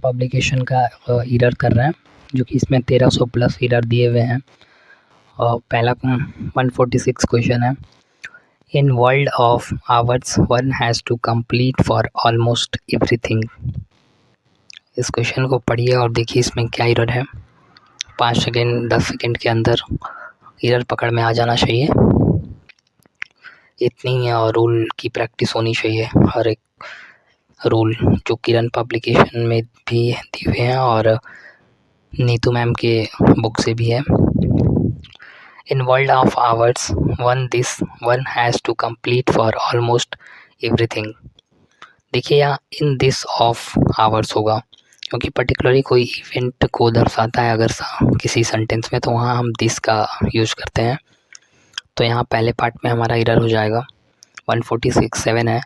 Publication का error कर रहा है, जो कि इसमें 1300 प्लस एरर दिए हुए हैं। और पहला 146 क्वेश्चन है, in world of ours one has to complete for almost everything. इस क्वेश्चन को पढ़िए और देखिए इसमें क्या एरर है। 5 सेकेंड 10 सेकेंड के अंदर एरर पकड़ में आ जाना चाहिए, इतनी रूल की प्रैक्टिस होनी चाहिए। हर एक रूल जो किरण पब्लिकेशन में भी दिए हुए हैं और नीतू मैम के बुक से भी है। In world of ours one has to complete for almost everything. देखिए यहाँ इन दिस ऑफ आवर्स होगा, क्योंकि पर्टिकुलरली कोई इवेंट को दर्शाता है अगर किसी सेंटेंस में, तो वहाँ हम दिस का यूज करते हैं। तो यहाँ पहले पार्ट में हमारा एरर हो जाएगा। 146.7 है,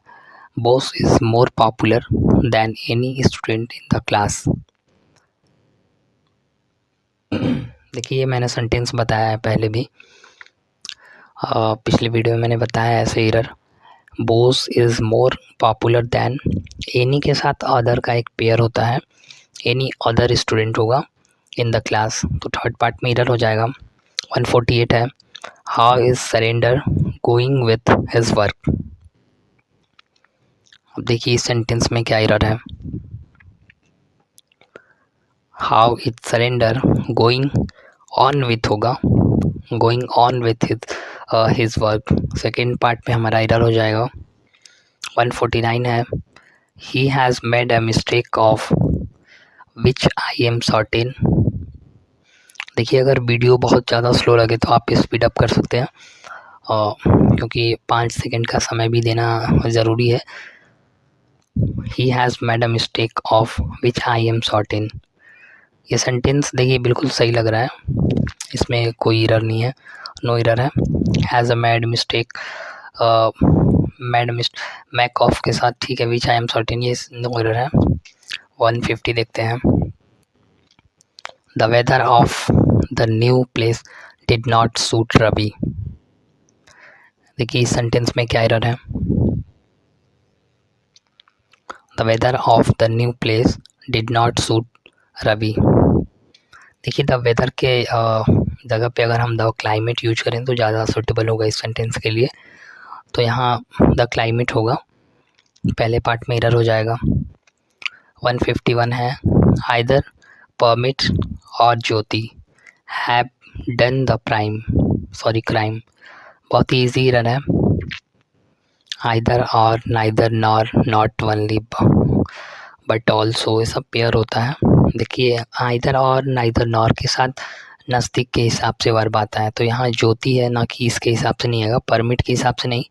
boss is more popular than any student in the class. देखिए ये मैंने सेंटेंस बताया है पहले भी, पिछले वीडियो में मैंने बताया ऐसे error. Boss is more popular than, any के साथ अदर का एक पेयर होता है, एनी अदर स्टूडेंट होगा इन द क्लास, तो थर्ड पार्ट में एरर हो जाएगा। 148 है, how is surrender going with his work. अब देखिए इस सेंटेंस में क्या एरर है। How is surrender going on with होगा, going on with his work, second part में हमारा एरर हो जाएगा। 149 है, he has made a mistake of which I am certain. देखिए अगर वीडियो बहुत ज़्यादा स्लो लगे तो आप स्पीड अप कर सकते हैं, क्योंकि 5 सेकेंड का समय भी देना ज़रूरी है। He has made a mistake of which I am certain, ये सेंटेंस देखिए बिल्कुल सही लग रहा है, इसमें कोई एरर नहीं है, नो एरर है। हैज़ अ मेड मिस्टेक, मैक ऑफ के साथ ठीक है, विच आई एम सर्टेन, ये नो एरर है। 150 देखते हैं, the weather of the new place did not suit Ravi. देखिए इस सेंटेंस में क्या एरर है। The weather of the new place did not suit Ravi. देखिए द वेदर के जगह पे अगर हम द क्लाइमेट यूज करें तो ज़्यादा सूटेबल होगा इस सेंटेंस के लिए, तो यहाँ द क्लाइमेट होगा, पहले पार्ट में एरर हो जाएगा। 151 है, आइदर परमिट और ज्योति हैव डन द क्राइम। बहुत ही ईजी एरर है। आइदर और neither nor not only but also, ये सब पेयर होता है। देखिए आइदर और नाइदर नॉर के साथ नज़दीक के हिसाब से वर्ब आता है, तो यहाँ ज्योति है, ना कि इसके हिसाब से नहीं आएगा, परमिट के हिसाब से नहीं,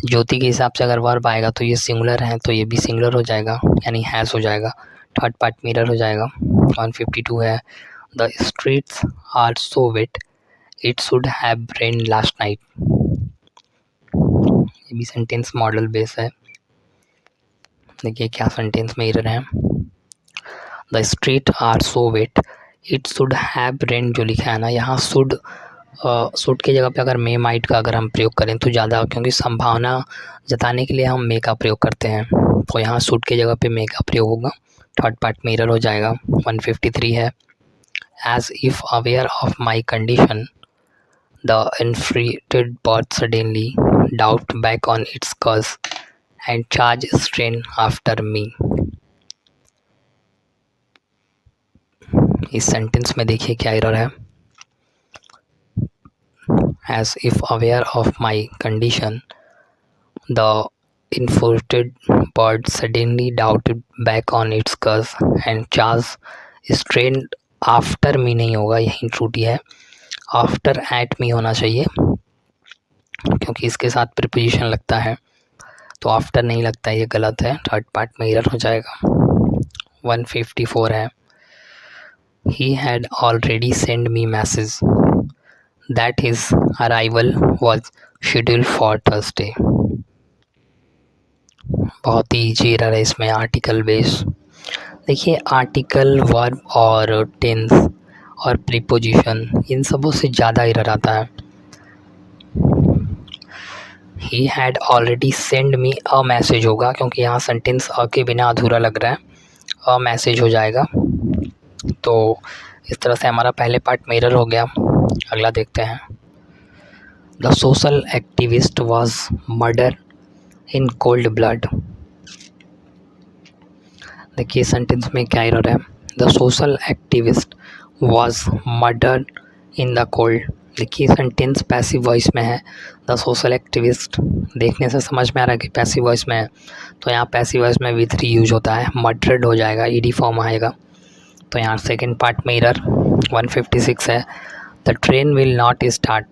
ज्योति के हिसाब से अगर वर्ब आएगा तो ये सिंगुलर है, तो ये भी सिंगुलर हो जाएगा, यानी हैज़ हो जाएगा, थर्ड पार्ट में एरर हो जाएगा। 152 है, the streets are so wet it should have rain last night. ये भी सेंटेंस मॉडल बेस है। देखिए क्या सेंटेंस में एरर है। The street are so wet it should have rain, जो लिखा है ना यहाँ शुड की जगह पे अगर मे माइट का अगर हम प्रयोग करें तो ज़्यादा, क्योंकि संभावना जताने के लिए हम मे का प्रयोग करते हैं, तो यहाँ शुड की जगह पे मे का प्रयोग होगा, थर्ड पार्ट में एरर हो जाएगा। 153 है, as if aware of my condition the infuriated bird suddenly doubt back on its course and charge strain after me. इस सेंटेंस में देखिए क्या एरर है। As if aware of my condition, the infuriated bird suddenly darted back on its course and charged straight after me, नहीं होगा, यही त्रुटि है, आफ्टर एट मी होना चाहिए, क्योंकि इसके साथ प्रीपोजिशन लगता है, तो आफ्टर नहीं लगता है, ये गलत है, थर्ड पार्ट में एरर हो जाएगा। 154 है, he had already sent me message that his arrival was scheduled for Thursday। बहुत ही ईजी एरर है इसमें, आर्टिकल बेस। देखिए आर्टिकल, वर्ब और टेंस और प्रीपोजिशन, इन सबों से ज़्यादा एरर आता है। He had already send me a message होगा, क्योंकि यहाँ सेंटेंस अ के बिना अधूरा लग रहा है, मैसेज हो जाएगा। तो इस तरह से हमारा पहले पार्ट मिरर हो गया। अगला देखते हैं। The social activist was murder in cold blood. देखिए सेंटेंस में क्या एरर है। The social activist was murder in the cold. देखिए सेंटेंस पैसिव वॉइस में है। द सोशल एक्टिविस्ट देखने से समझ में आ रहा है कि पैसिव वॉइस में है, तो यहाँ पैसिव वॉइस में वी थ्री यूज होता है, मर्डर्ड हो जाएगा, ईडी फॉर्म आएगा। तो यहाँ सेकेंड पार्ट में एरर 156 है। The train will not start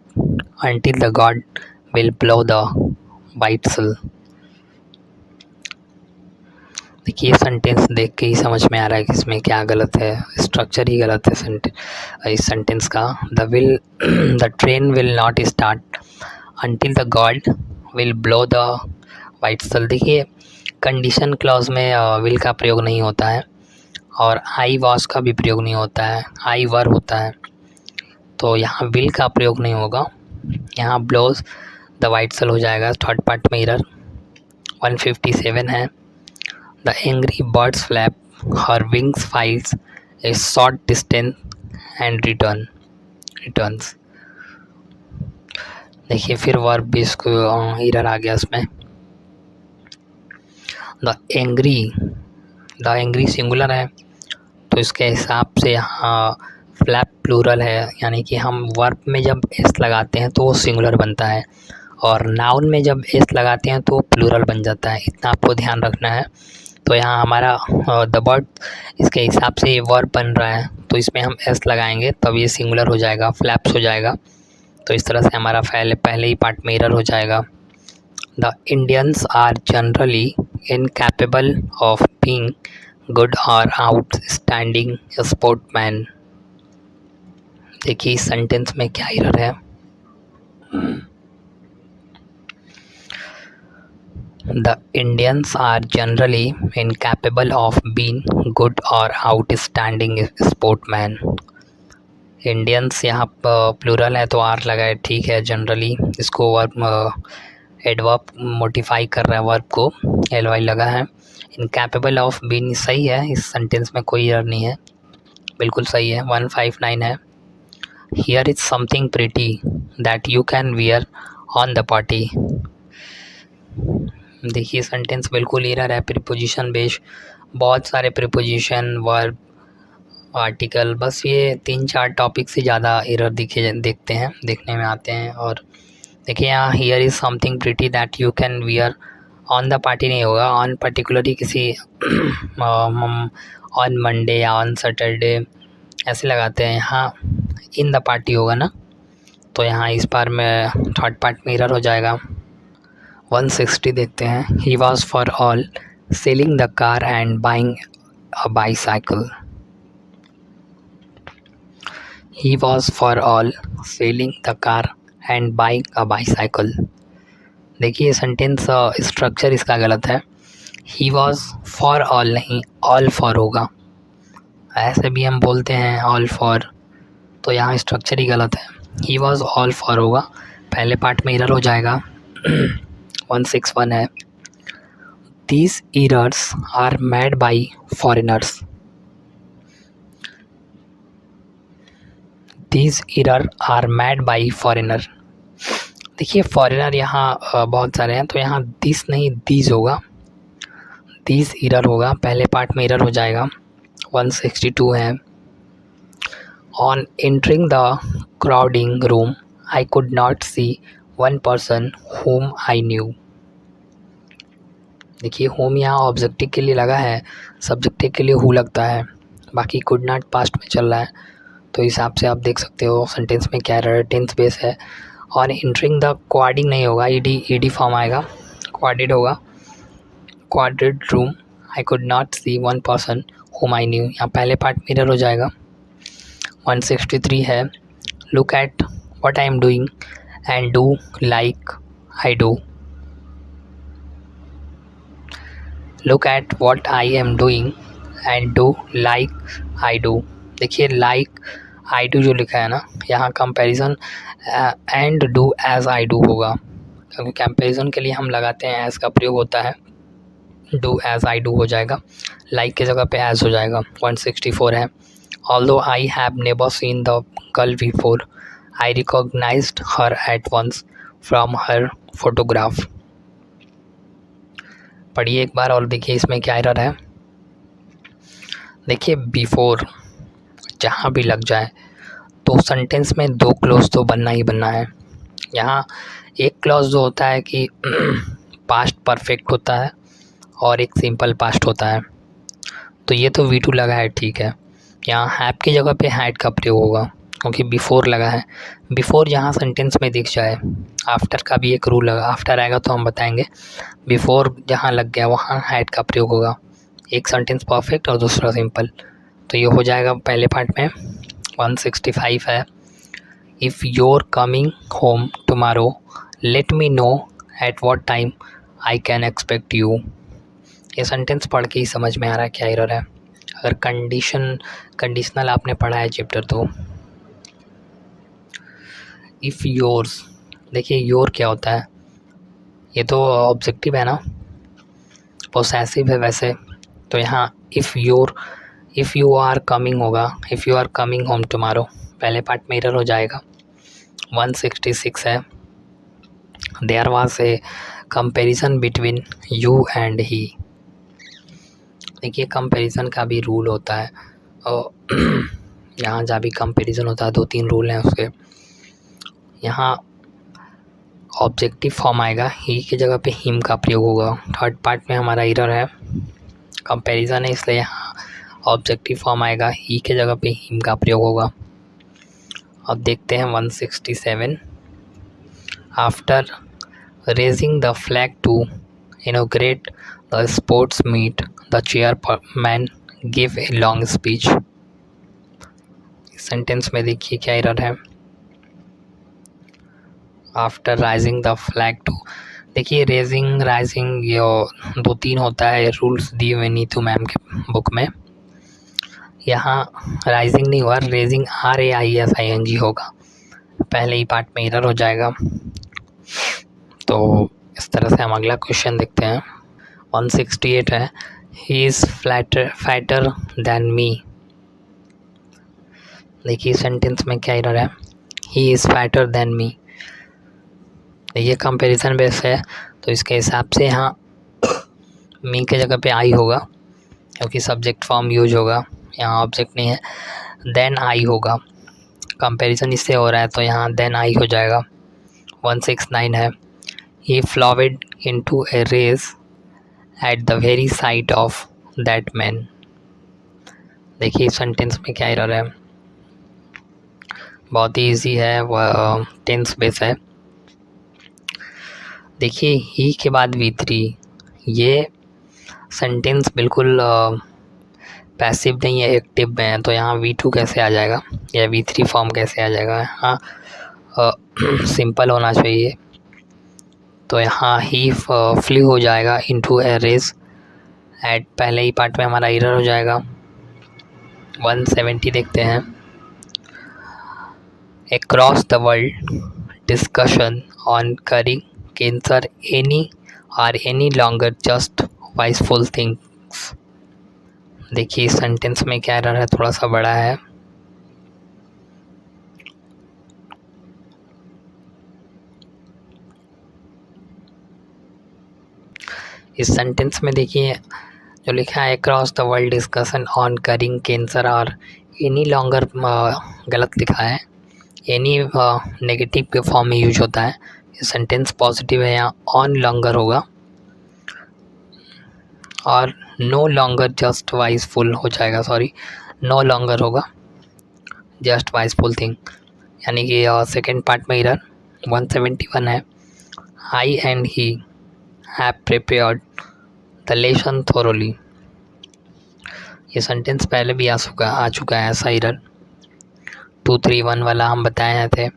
until the god will blow the whistle। देखिए सेंटेंस देख के ही समझ में आ रहा है कि इसमें क्या गलत है, स्ट्रक्चर ही गलत है इस सेंटेंस का। The train will not start until the god will blow the whistle। देखिए कंडीशन क्लॉज में विल का प्रयोग नहीं होता है और आई वॉज का भी प्रयोग नहीं होता है, आई वर होता है। तो यहाँ विल का प्रयोग नहीं होगा, यहाँ ब्लोज द वाइटसल हो जाएगा। थर्ड पार्ट में एरर 157 है। The angry birds flap her wings files A short distance and returns. देखिए फिर वर्ब भी इसको एरर आ गया इसमें। द एंग्री सिंगुलर है, तो इसके हिसाब से यहाँ फ्लैप प्लूरल है, यानी कि हम वर्ब में जब एस लगाते हैं तो वो सिंगुलर बनता है और नाउन में जब एस लगाते हैं तो प्लूरल बन जाता है, इतना आपको ध्यान रखना है। तो यहाँ हमारा द बर्ड इसके हिसाब से ये वर्ब बन रहा है, तो इसमें हम एस लगाएंगे तब ये सिंगुलर हो जाएगा, फ्लैप्स हो जाएगा। तो इस तरह से हमारा पहले ही पार्ट में एरर हो जाएगा। The Indians are generally incapable of being good or outstanding sportman. देखिए इस सेंटेंस में क्या एरर है। The Indians are generally incapable of being good or outstanding sportman. Indians यहाँ प्लूरल है तो आर लगाए, ठीक है। जनरली इसको वर्ब एडवर्ब मोडिफाई कर रहा है, वर्ब को एल वाई लगा है। इनकैपेबल ऑफ बीइंग सही है, इस सेंटेंस में कोई एरर नहीं है, बिल्कुल सही है। 159 है। Here is something pretty that you can wear on the party. देखिए सेंटेंस बिल्कुल एरर है, प्रीपोजिशन बेस्ड, बहुत सारे प्रीपोजिशन, वर्ब, आर्टिकल, बस ये 3-4 टॉपिक से ज़्यादा एरर देखने में आते हैं। और देखिए यहाँ here is something pretty that you can wear on the party नहीं होगा, ऑन पर्टिकुलरली किसी ऑन मंडे या ऑन सैटरडे ऐसे लगाते हैं, यहाँ इन द पार्टी होगा ना, तो यहाँ इस बार में थर्ड पार्ट में एरर हो जाएगा। 160 देखते हैं। He was for all selling the car and buying a bicycle. He was for all selling the car and buying a bicycle. देखिए सेंटेंस स्ट्रक्चर इसका गलत है, ही वॉज फॉर ऑल नहीं, ऑल फॉर होगा, ऐसे भी हम बोलते हैं ऑल फॉर, तो यहाँ स्ट्रक्चर ही गलत है, ही वॉज ऑल फॉर होगा, पहले पार्ट में एरर हो जाएगा। 161 है। These errors are made by foreigners. These error are made by foreigner. देखिए फॉरेनर यहाँ बहुत सारे हैं, तो यहाँ दिस नहीं दीज होगा, दीज एरर होगा, पहले पार्ट में एरर हो जाएगा। 162 है। On entering the crowding room I could not see one person whom I knew. देखिए होम यहाँ ऑब्जेक्टिव के लिए लगा है, सब्जेक्टिव के लिए हु लगता है, बाकी कुड नॉट पास्ट में चल रहा है, तो हिसाब से आप देख सकते हो सेंटेंस में क्या एरर है, टेंस बेस है। और एंटरिंग द क्वाडिंग नहीं होगा, ईडी फॉर्म आएगा, क्वाडिड होगा, crowded room I could not see one person whom I knew, यहाँ पहले पार्ट में एरर हो जाएगा। 163 है। Look at what I am doing and do like I do. Look at what I am doing and do like I do. देखिए like I do जो लिखा है ना, यहाँ comparison and do as I do होगा, क्योंकि comparison के लिए हम लगाते हैं एज का प्रयोग होता है। डू एज आई डू हो जाएगा, लाइक की जगह पे एज हो जाएगा। 164 है, although I have never seen the girl before, I recognised her at once from her photograph. पढ़िए एक बार और देखिए इसमें क्या एरर है। देखिए बिफोर जहाँ भी लग जाए तो सेंटेंस में दो क्लॉज तो बनना ही बनना है। यहाँ एक क्लॉज जो होता है कि पास्ट परफेक्ट होता है और एक सिंपल पास्ट होता है, तो ये तो V2 लगा है, ठीक है। यहाँ हैव की जगह पे हैड का प्रयोग होगा क्योंकि बिफोर लगा है। बिफोर जहाँ सेंटेंस में दिख जाए, आफ्टर का भी एक रूल लगा, आफ्टर आएगा तो हम बताएंगे। बिफोर जहाँ लग गया वहाँ हैड का प्रयोग होगा, एक सेंटेंस परफेक्ट और दूसरा सिंपल, तो ये हो जाएगा पहले पार्ट में। 165 है, if your coming home tomorrow let me know at what time I can expect you. ये सेंटेंस पढ़ के ही समझ में आ रहा है क्या एरर है। अगर कंडीशनल आपने पढ़ा है चैप्टर तो। इफ़ योर्स, देखिए योर क्या होता है, ये तो ऑब्जेक्टिव है ना, पोसेसिव है वैसे, तो यहाँ इफ़ यू आर कमिंग होगा, if you are coming home tomorrow, पहले पार्ट में एरर हो जाएगा। 166 है, there was a comparison between you and he. देखिए कंपैरिजन का भी रूल होता है और यहाँ जहाँ भी कंपैरिजन होता है 2-3 रूल हैं उसके। यहाँ ऑब्जेक्टिव फॉर्म आएगा, ही की जगह पे हिम का प्रयोग होगा। थर्ड पार्ट में हमारा एरर है, कंपैरिजन है इसलिए यहाँ ऑब्जेक्टिव फॉर्म आएगा, ही के जगह पे हिम का प्रयोग होगा। अब देखते हैं 167, after raising the flag to inaugrate the sports meet the chairman give a long speech. Sentence में देखिए क्या एरर है, after rising the flag to, देखिए रेजिंग राइजिंग ये 2-3 होता है, रूल्स दिए हुए नीतू मैम के बुक में। यहाँ राइजिंग नहीं हुआ, रेजिंग RAISING होगा, पहले ही पार्ट में एरर हो जाएगा। तो इस तरह से हम अगला क्वेश्चन देखते हैं। 168 है, he is fatter than me. देखिए सेंटेंस में क्या एरर है, he is fatter than me, ये कंपैरिजन बेस है तो इसके हिसाब से यहाँ मी के जगह पे आई होगा क्योंकि सब्जेक्ट फॉर्म यूज होगा, यहाँ ऑब्जेक्ट नहीं है। देन आई होगा, कंपैरिजन इससे हो रहा है तो यहाँ देन आई हो जाएगा। 169 है, he flowed into a race at the very sight of that man. देखिए सेंटेंस में क्या एरर है, बहुत ही ईजी है, वह टेंस बेस है। देखिए ही के बाद V3, ये सेंटेंस बिल्कुल पैसिव नहीं है, एक्टिव में है, तो यहाँ V2 कैसे आ जाएगा या V3 फॉर्म कैसे आ जाएगा। हाँ सिंपल होना चाहिए, तो यहाँ ही फ्लू हो जाएगा इनटू ए रेस एट, पहले ही पार्ट में हमारा एरर हो जाएगा। 170 देखते हैं, across the world discussion on curing cancer any longer just wishful things. देखिए इस सेंटेंस में क्या एरर है, थोड़ा सा बड़ा है। इस सेंटेंस में देखिए जो लिखा है across the world discussion on curing cancer or any longer गलत लिखा है, एनी नेगेटिव के फॉर्म में यूज होता है। ये सेंटेंस पॉजिटिव है, यहाँ ऑन लॉन्गर होगा और नो लॉन्गर जस्ट वाइसफुल हो जाएगा, सॉरी नो लॉन्गर होगा जस्ट वाइसफुल थिंग, यानी कि सेकेंड पार्ट में एरर। 171 है, I and he have prepared the lesson thoroughly. ये सेंटेंस पहले भी आ चुका है ऐसा एरर, 231 वाला हम बताए थे।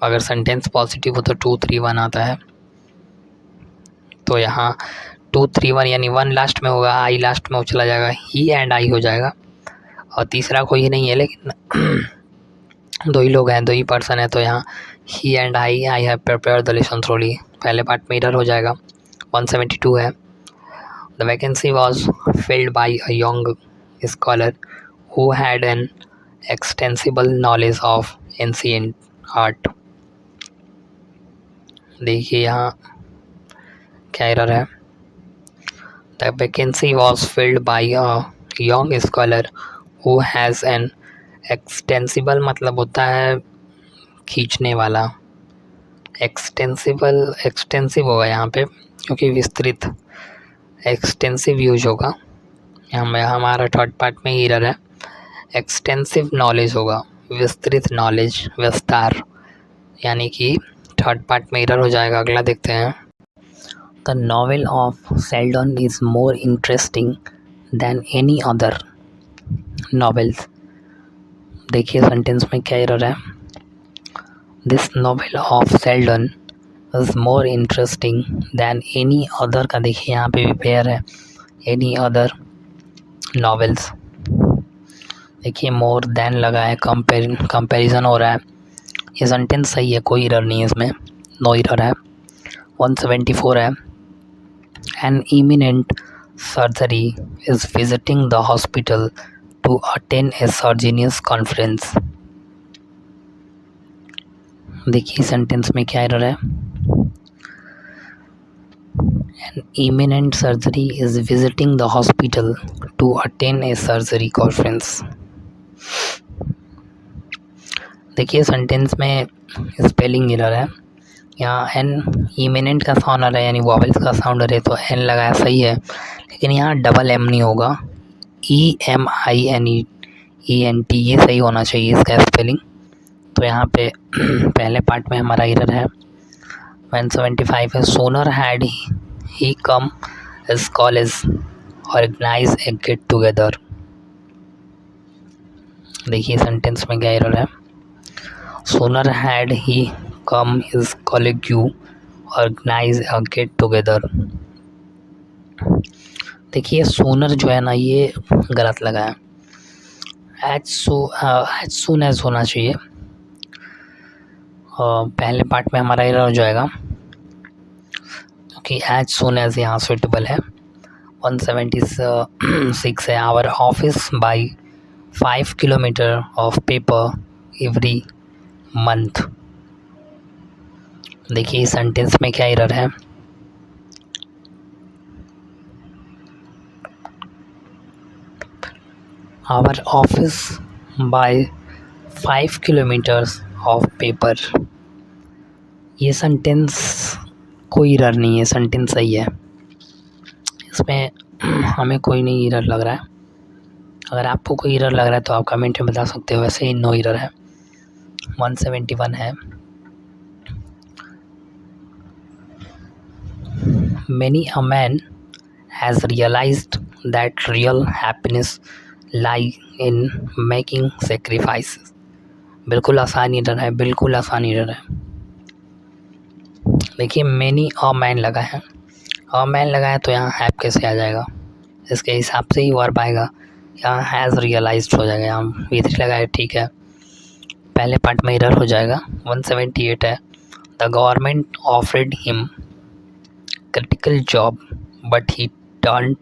अगर सेंटेंस पॉजिटिव हो तो 231 आता है, तो यहाँ 231 यानी 1 लास्ट में होगा, आई लास्ट में वो चला जाएगा, ही एंड आई हो जाएगा और तीसरा कोई नहीं है, लेकिन 2 ही लोग हैं, 2 ही पर्सन है, तो यहाँ he and I have prepared the lesson thoroughly, पहले पार्ट में एरर हो जाएगा। 172 है। The vacancy was filled by a young scholar who had an extensible knowledge of ancient art. देखिए यहाँ क्या एरर है। The vacancy was filled by a young scholar who has an extensible मतलब होता है खींचने वाला, एक्सटेंसिव होगा यहाँ पे क्योंकि विस्तृत, एक्सटेंसिव यूज होगा यहाँ में। हमारा थर्ड पार्ट में एरर है, एक्सटेंसिव नॉलेज होगा, विस्तृत नॉलेज, विस्तार, यानी कि थर्ड पार्ट में एरर हो जाएगा। अगला देखते हैं। The novel of Seldon is more interesting than any other novels. देखिए सेंटेंस में क्या एरर है। This novel of Seldon is more interesting than any other का देखिए यहाँ पे भी पेयर है, एनी अदर नॉवेल्स। देखिए मोर देन लगा है, कंपैरिजन हो रहा है। ये सेंटेंस सही है, कोई एरर नहीं है इसमें, नो एरर है। 174 है। An eminent surgery is visiting the hospital to attend a surgeons conference. देखिए सेंटेंस में क्या एरर है। An eminent surgery is visiting the hospital to attend a surgery conference. देखिए सेंटेंस में स्पेलिंग एरर है। यहाँ एन इमिनेंट का sound आ रहा है यानी वॉवेल्स का साउंड आ रहा है तो एन लगाया सही है, लेकिन यहाँ डबल एम नहीं होगा, EMINENT ये सही होना चाहिए इसका स्पेलिंग। तो यहाँ पे पहले पार्ट में हमारा एरर है। 175 है। Sooner had he come his college organise a get together. देखिए सेंटेंस में क्या एरर है। Sooner had he come his college you organise a get together. देखिए सोनर जो है ना ये गलत लगा है, एज सून एज होना चाहिए। पहले पार्ट में हमारा एरर हो जाएगा क्योंकि एज सून एज यहाँ सुटेबल है। 176 है। Our office by 5 kilometre of paper every month. देखिए इस सेंटेंस में क्या एरर है। Our office by 5 kilometres of paper. ये सेंटेंस कोई एरर नहीं है, सेंटेंस सही है, इसमें हमें कोई नहीं एरर लग रहा है। अगर आपको कोई एरर लग रहा है तो आप कमेंट में बता सकते हो, वैसे ही नो एरर है। 171 है। Many a man has realized that real happiness lie in making sacrifices। बिल्कुल आसान एरर है, बिल्कुल आसान एरर है। देखिए मैनी अ मैन लगा है, अ मैन लगा है तो यहाँ हैव कैसे आ जाएगा, इसके हिसाब से ही वर्ब आएगा। यहाँ हैज़ रियलाइज्ड हो जाएगा, यहाँ V3 लगा है, ठीक है, पहले पार्ट में एरर हो जाएगा। 178 है। The government offered him critical job but he turn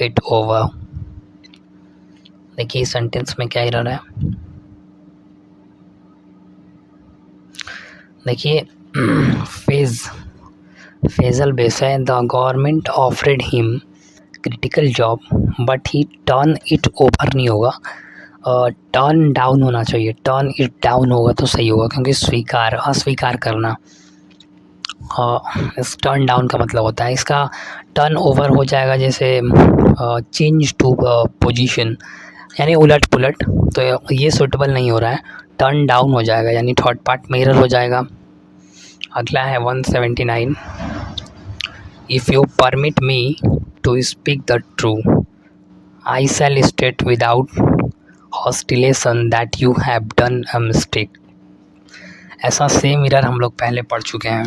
it over. देखिए सेंटेंस में क्या एरर है। देखिए फेजल बेस है। The government offered him critical job but he turn it over नहीं होगा, टर्न डाउन होना चाहिए, टर्न इट डाउन होगा तो सही होगा क्योंकि स्वीकार, अस्वीकार करना, इस टर्न डाउन का मतलब होता है। इसका टर्न ओवर हो जाएगा जैसे चेंज टू पोजीशन यानी उलट पुलट, तो ये सूटेबल नहीं हो रहा है, टर्न डाउन हो जाएगा यानी थर्ड पार्ट में एरर हो जाएगा। अगला है 179। If you permit me to speak the true I shall state without hesitation that you have done a mistake. ऐसा सेम एरर हम लोग पहले पढ़ चुके हैं।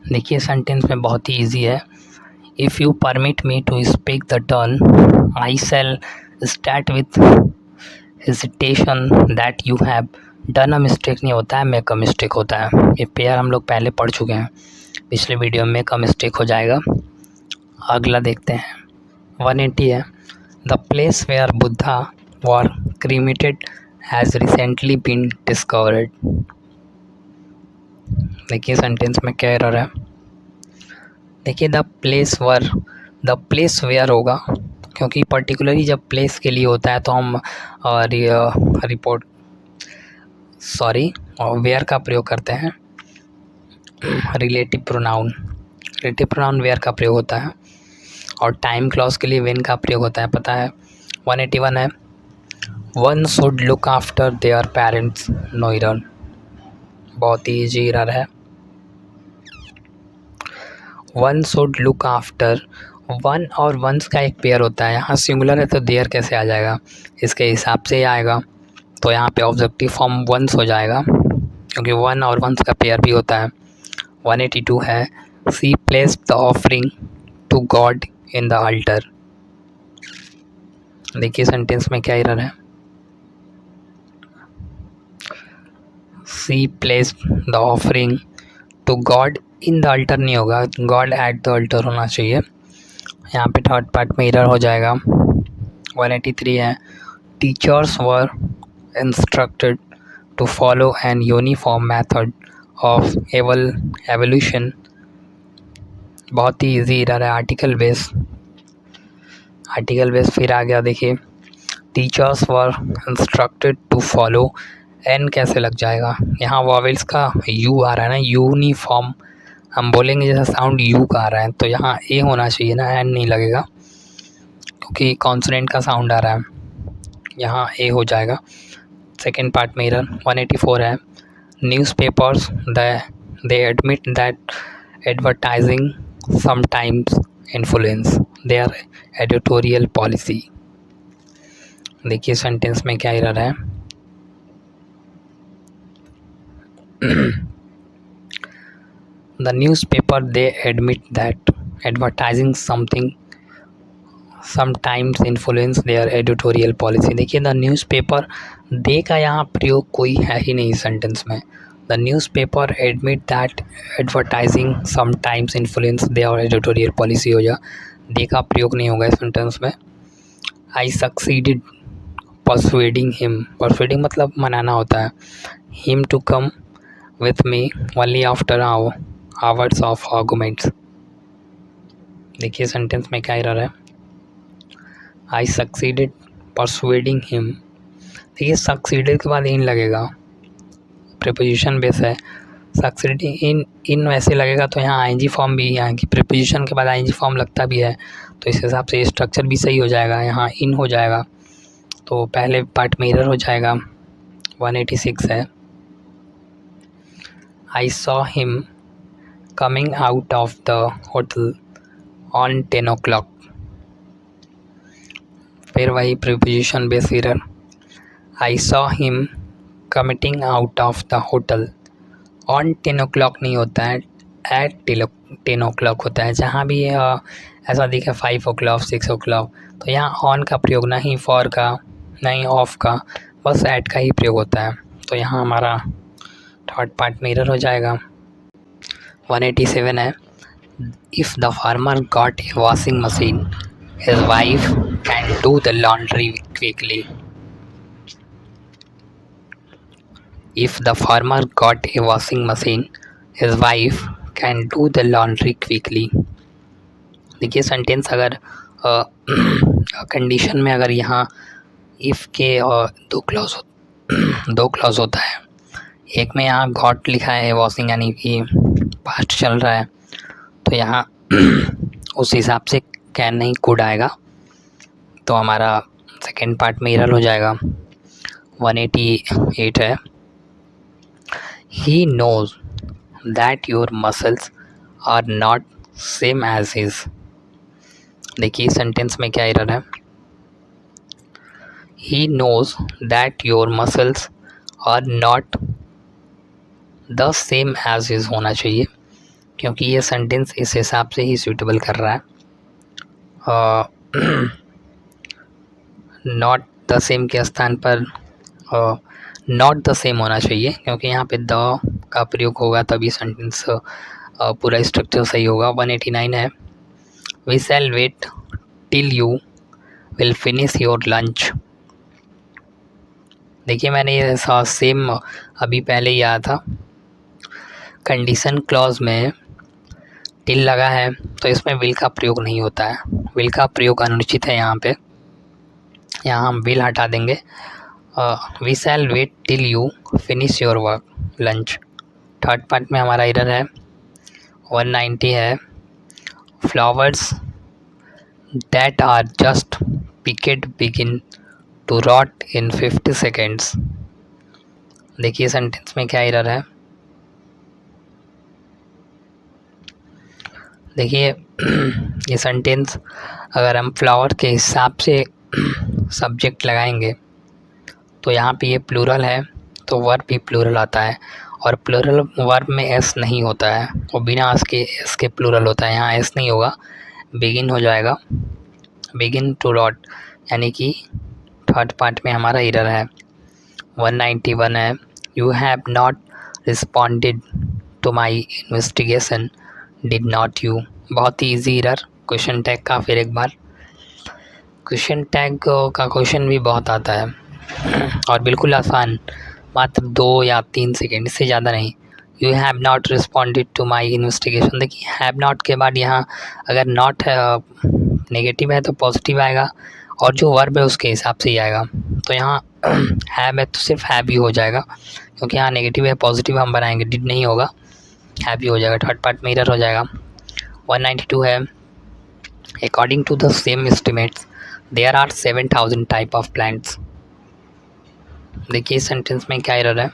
देखिए सेंटेंस में बहुत ही इजी है। If you permit me to speak the turn I shall start with hesitation that you have done a mistake नहीं होता है, मेक अ मिस्टेक होता है। ये पेयर हम लोग पहले पढ़ चुके हैं। पिछले वीडियो में का मिस्टेक हो जाएगा। अगला देखते हैं 180 है, the place where Buddha were cremated has recently been discovered. देखिए सेंटेंस में क्या एरर है। देखिए द प्लेस वेयर होगा, क्योंकि पर्टिकुलरली जब प्लेस के लिए होता है तो हम वेयर का प्रयोग करते हैं। रिलेटिव प्रोनाउन वेयर का प्रयोग होता है, और टाइम क्लॉज के लिए व्हेन का प्रयोग होता है, पता है। 181 है, one should look after their parents know error. बहुत ही ईजी एरर है। One should look after, one और वंस का एक पेयर होता है, यहाँ सिंगुलर है तो देयर कैसे आ जाएगा, इसके हिसाब से ही आएगा। तो यहाँ पे ऑब्जेक्टिव फॉर्म वंस हो जाएगा, क्योंकि वन और वंस का पेयर भी होता है। 182 है, she placed the offering to god in the altar. देखिए सेंटेंस में क्या एरर है। She placed the offering to god in the altar नहीं होगा, गॉड एट द अल्टर होना चाहिए। यहाँ पे थर्ड पार्ट में एरर हो जाएगा। 183 है, teachers were instructed to follow an uniform method of evolution. बहुत ही इजी एरर है। आर्टिकल बेस फिर आ गया। देखिए teachers were instructed to follow, an कैसे लग जाएगा, यहाँ वॉवेल्स का यू आ रहा है ना, यूनिफॉर्म हम बोलेंगे जैसा साउंड यू का आ रहा है, तो यहाँ ए होना चाहिए ना, एन नहीं लगेगा, क्योंकि कॉन्सोनेंट का साउंड आ रहा है, यहाँ ए हो जाएगा। सेकेंड पार्ट में एरर। 184 है, newspapers they admit that advertising sometimes influence their editorial policy. देखिए सेंटेंस में क्या एरर है। The newspaper they admit that advertising sometimes influence their editorial policy। देखिए द न्यूज़पेपर दे का यहाँ प्रयोग कोई है ही नहीं सेंटेंस में। The newspaper admit that advertising sometimes influence their editorial policy हो जा, दे का प्रयोग नहीं होगा इस सेंटेंस में। आई सक्सीडेड परsuading हिम, परsuading मतलब मनाना होता है, him to come with me only after hours of arguments। देखिए सेंटेंस में क्या एरर है। आई सक्सीडेड परsuading हिम, देखिए सक्सीडेड के बाद इन लगेगा, प्रीपोजिशन बेस है। सक्सीडिंग इन वैसे लगेगा तो यहाँ आईएनजी फॉर्म भी है, कि प्रीपोजिशन के बाद आईएनजी फॉर्म लगता भी है, तो इस हिसाब से स्ट्रक्चर भी सही हो जाएगा, यहाँ इन हो जाएगा, तो पहले पार्ट में एरर हो जाएगा। 186 है, I saw him coming out of the hotel on 10 o'clock। फिर वही preposition base error. I saw him coming out of the hotel on 10 o'clock नहीं होता है, at 10 o'clock होता है। जहाँ भी ऐसा दिखे 5 o'clock 6 o'clock, तो यहाँ ऑन का प्रयोग ना ही फॉर का ना ही ऑफ का, बस एट का ही प्रयोग होता है, तो यहाँ हमारा थर्ड पार्ट में एरर हो जाएगा। 187 है, if the farmer got a washing machine his wife can do the laundry quickly. If the farmer got a washing machine his wife can do the laundry quickly. देखिए sentence अगर condition में अगर यहाँ if के दो clause होता है, एक में यहाँ गॉट लिखा है वॉशिंग यानी कि पास्ट चल रहा है, तो यहाँ उस हिसाब से कैन नहीं कुड आएगा, तो हमारा सेकेंड पार्ट में एरर हो जाएगा। 188 है, he knows that your muscles are not same as his. देखिए सेंटेंस में क्या एरर है। He knows that your muscles are not the same as his होना चाहिए, क्योंकि ये सेंटेंस इस हिसाब से ही सूटेबल कर रहा है। नॉट द सेम के स्थान पर नॉट द सेम होना चाहिए, क्योंकि यहाँ पे द का प्रयोग होगा तभी सेंटेंस पूरा स्ट्रक्चर सही होगा। 189 है, we shall wait till you will finish your lunch. देखिए मैंने ये सेम अभी पहले ही आया था। कंडीशन क्लॉज में टिल लगा है तो इसमें विल का प्रयोग नहीं होता है, विल का प्रयोग अनुचित है यहाँ पे। यहाँ हम विल हटा देंगे। We shall wait till you finish your work lunch. Third part में हमारा एरर है। 190 है, flowers that are just picked begin to rot in 50 seconds. देखिए सेंटेंस में क्या एरर है। देखिए ये सेंटेंस अगर हम फ्लावर के हिसाब से सब्जेक्ट लगाएंगे तो यहाँ पे ये प्लूरल है तो वर्ब भी प्लूरल आता है, और प्लूरल वर्ब में एस नहीं होता है, वो बिना एस के प्लूरल होता है। यहाँ एस नहीं होगा, बिगिन हो जाएगा, बिगिन टू रॉट, यानी कि थर्ड पार्ट में हमारा एरर है। 191 है, you have not responded to my investigation did not you. बहुत ही ईजी एरर। क्वेश्चन टैग का फिर एक बार, क्वेश्चन टैग का क्वेश्चन भी बहुत आता है और बिल्कुल आसान, मात्र 2 या 3 सेकेंड, इससे ज़्यादा नहीं। You have not responded to my investigation. देखिए हैव नॉट के बाद यहाँ अगर नॉट है नेगेटिव है तो पॉजिटिव आएगा, और जो वर्ब है उसके हिसाब से ही आएगा। तो यहाँ हैव है तो सिर्फ हैव ही हो जाएगा, क्योंकि यहाँ नेगेटिव है, पॉजिटिव हम बनाएंगे, डिड नहीं होगा, हैव ही हो जाएगा। थर्ड पार्ट में एरर हो जाएगा। 192 है, according to the same estimates there are 7000 type of plants. देखिए इस सेंटेंस में क्या एरर है।